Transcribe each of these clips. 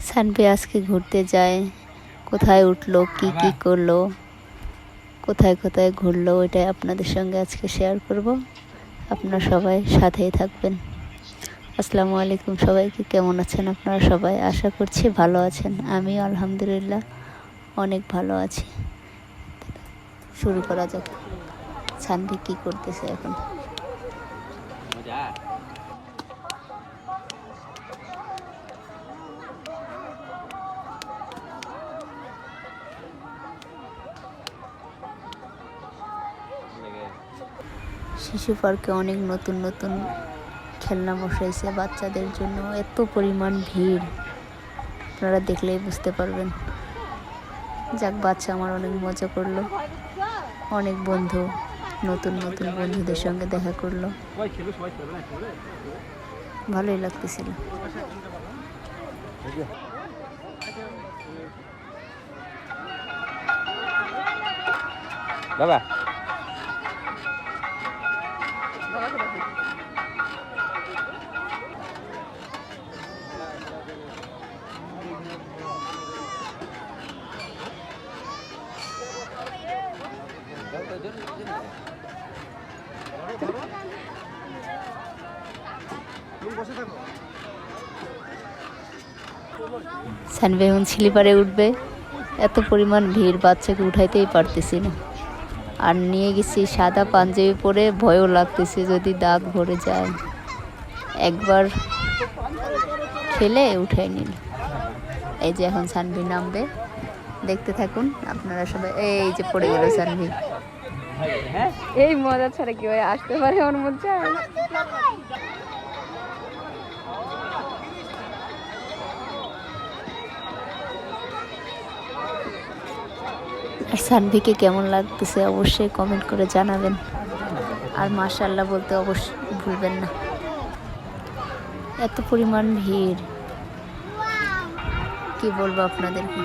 সানভি আজকে ঘুরতে যায়, কোথায় উঠলো, কি কি করলো, কোথায় কোথায় ঘুরলো, ওইটাই আপনাদের সঙ্গে আজকে শেয়ার করব। আপনারা সবাই সাথেই থাকবেন। আসসালামু আলাইকুম, সবাইকে কেমন আছেন আপনারা সবাই? আশা করছি ভালো আছেন। আমি আলহামদুলিল্লাহ অনেক ভালো আছি। শুরু করা যাক। সানভি কি করতেছে এখন? শিশু পার্কে অনেক নতুন নতুন খেলনা বসাইছে বাচ্চাদের জন্য। এত পরিমাণ ভিড়, আপনারা দেখলেই বুঝতে পারবেন। যাক, বাচ্চা আমার অনেক মজা করলো, অনেক বন্ধু, নতুন নতুন বন্ধুদের সঙ্গে দেখা করলো, ভালোই লাগতেছিল। বাবা সানভি এখন স্লিপারে উঠবে। এত পরিমাণ ভিড়, বাচ্চাকে উঠাইতেই পারতেছি না। আর নিয়ে গেছি সাদা পাঞ্জাবি পরে, ভয়ও লাগতেছে যদি দাগ ভরে যায়। একবার খেলে উঠাই নিল। এই যে এখন সানভি নামবে, দেখতে থাকুন আপনারা সবাই। এই যে পড়ে গেল সানভি। এই মজা ছাড়া কি হয় আসতে পারে ওর মধ্যে? আর সানভিকে কেমন লাগতেছে অবশ্যই কমেন্ট করে জানাবেন। আর মাশাআল্লাহ বলতে অবশ্যই ভুলবেন না। এত পরিমাণ ভিড়, কি বলবো আপনাদেরকে।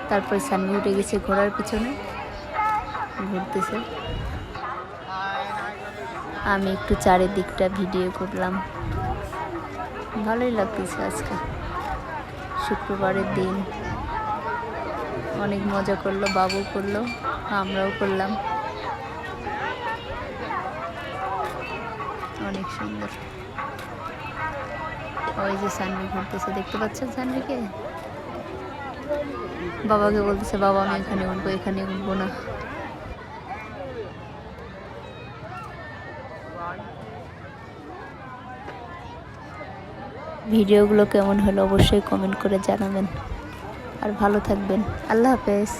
তারপরে সানভি উঠে গেছে ঘোড়ার পিছনে, ঘুরতেছে। আমি একটু চারিদিকটা ভিডিও করলাম। ভালোই লাগতেছে আজকে, শুক্রবারের দিন। অনেক মজা করলো, বাবু করলো, আমরাও করলাম। অনেক সুন্দর। ওই যে সানভি ঘুরতেছে, দেখতে পাচ্ছেন সানভিকে? বাবাকে বলতেছে, বাবা আমি এখানে উঠবো, এখানে উঠবো না। ভিডিওগুলো কেমন হলো অবশ্যই কমেন্ট করে জানাবেন। আর ভালো থাকবেন। আল্লাহ হাফেজ।